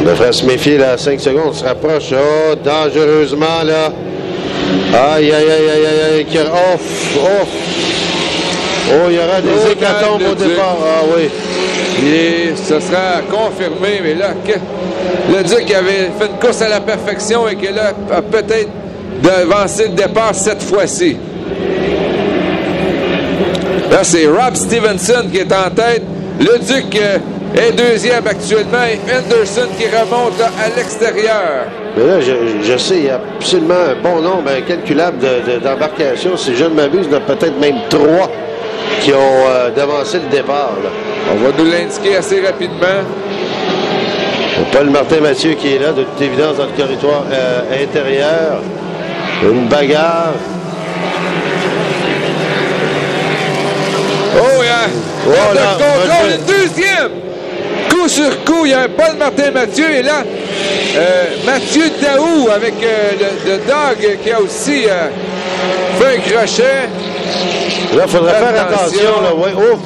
devrait se méfier là, 5 secondes, se rapproche. Oh, dangereusement là. Aïe, aïe, aïe, aïe, aïe, aïe. Off, off. Oh, il y aura des hécatombes au départ. Ah oui. Ce sera confirmé, mais là, le Duc avait fait une course à la perfection et que là, a peut-être devancé le départ cette fois-ci. Là, c'est Rob Stevenson qui est en tête. Le Duc est deuxième actuellement et Henderson qui remonte là, à l'extérieur. Mais là, je sais, il y a absolument un bon nombre incalculable d'embarcations. Si je ne m'abuse, il y en a peut-être même 3 qui ont devancé le départ. Là. On va nous l'indiquer assez rapidement. Paul Martin-Mathieu qui est là, de toute évidence, dans le territoire intérieur. Une bagarre. Oh, yeah! Oh, là, contrôle, le deuxième! Coup sur coup, il y a un Paul Martin-Mathieu et là, Mathieu Daou avec le Dog qui a aussi fait un crochet. Là, il faudrait faire attention. Là. Ouais, ouf!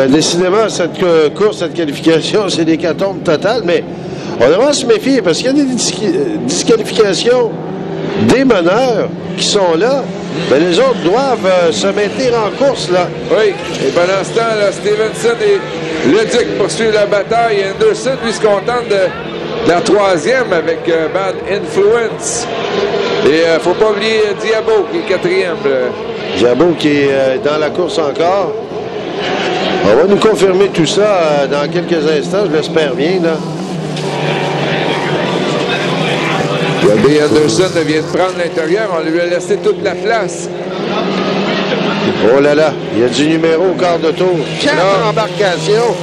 Décidément, cette course, cette qualification, c'est des l'hécatombe totale, mais on devrait se méfier parce qu'il y a des disqualifications des meneurs qui sont là. Mais les autres doivent se maintenir en course, là. Oui, et pendant ce temps, là, Stevenson et le Duc poursuivent la bataille. Anderson, lui, se contente de la troisième avec Bad Influence. Et il ne faut pas oublier Diabo qui est quatrième. Diabo qui est dans la course encore. On va nous confirmer tout ça dans quelques instants, je l'espère bien, là. Bobby Anderson vient de prendre l'intérieur, on lui a laissé toute la place. Oh là là, il y a du numéro au quart de tour. 4 embarcations.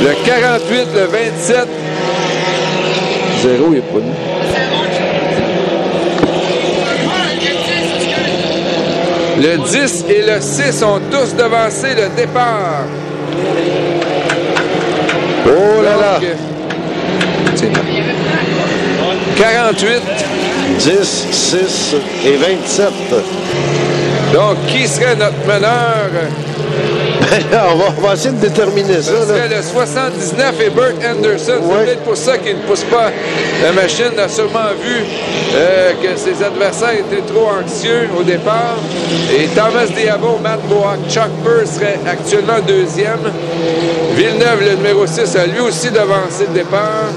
Le 48, le 27. 0, il n'est pas nous. Le 10 et le 6 ont tous devancé le départ. Oh là là. 48. 10, 6 et 27. Donc, qui serait notre meneur? On va essayer de déterminer ça. Ce serait le 79 et Bert Anderson. Ouais. C'est peut-être pour ça qu'il ne pousse pas. La machine a sûrement vu que ses adversaires étaient trop anxieux au départ. Et Thomas Diabo, Matt Boak, Chuck Purr serait actuellement deuxième. Villeneuve, le numéro 6, a lui aussi devancé le départ.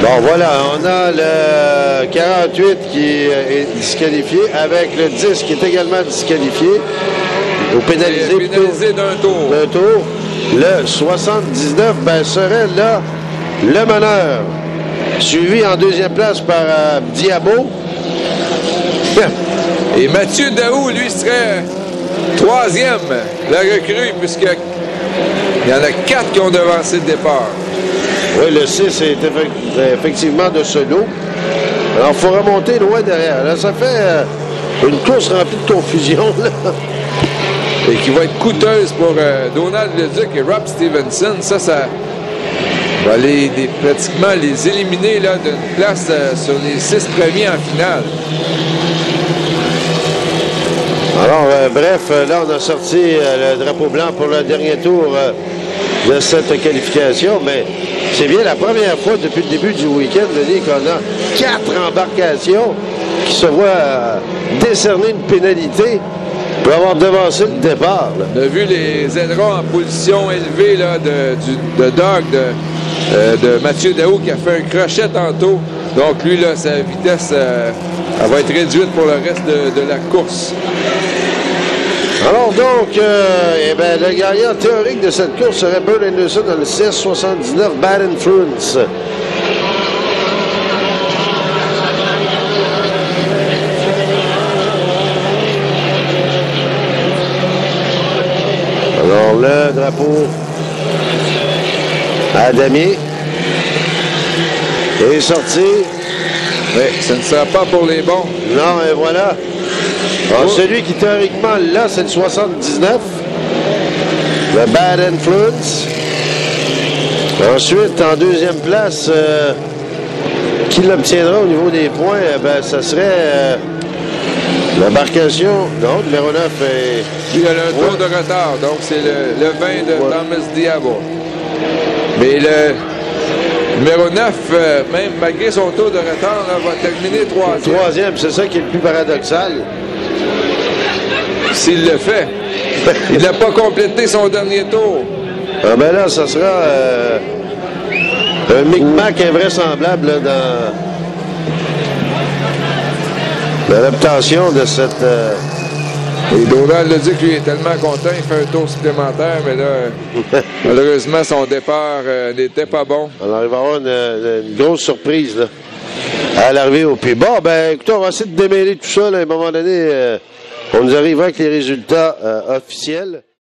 Bon, voilà, on a le 48 qui est disqualifié avec le 10 qui est également disqualifié. Ou pénalisé d'un tour. D'un tour. Le 79 serait là le meneur. Suivi en deuxième place par Diabo. Et Mathieu Daou, lui, serait troisième, la recrue, puisqu'il y en a 4 qui ont devancé le départ. Oui, le 6 est effectivement de ce lot. Alors, il faut remonter loin derrière. Là, ça fait une course remplie de confusion, là. Et qui va être coûteuse pour Donald Leduc et Rob Stevenson. Ça va pratiquement les éliminer là, d'une place sur les 6 premiers en finale. Alors, bref, là, on a sorti le drapeau blanc pour le dernier tour de cette qualification, mais c'est bien la première fois depuis le début du week-end qu'on a 4 embarcations qui se voient décerner une pénalité pour avoir devancé le départ. Là. On a vu les ailerons en position élevée là, de Doug, de Mathieu Daou qui a fait un crochet tantôt. Donc lui, là, sa vitesse elle va être réduite pour le reste de la course. Alors donc, le gagnant théorique de cette course serait Bert Anderson dans le 6-79 Bad Influence. Alors le drapeau à damier est sorti. Oui, ça ne sera pas pour les bons. Non, et voilà. Alors, celui qui théoriquement là, c'est le 79. Le Bad Influence. Ensuite, en deuxième place, qui l'obtiendra au niveau des points, ça serait l'embarcation. Non, numéro 9 est... Il y a un tour de retard, donc c'est le 20 de Thomas Diabo. Mais Numéro 9, même malgré son tour de retard, là, va terminer troisième. Troisième, c'est ça qui est le plus paradoxal. S'il le fait. Il n'a pas complété son dernier tour. Ah ben là, ça sera un micmac invraisemblable là, dans l'obtention de cette... Et Donald l'a dit que lui est tellement content, il fait un tour supplémentaire, mais là, malheureusement, son départ n'était pas bon. Alors, il va y avoir une grosse surprise là, à l'arrivée au pied. Bon, ben, écoutez, on va essayer de démêler tout ça. Là, à un moment donné, on nous arrivera avec les résultats officiels.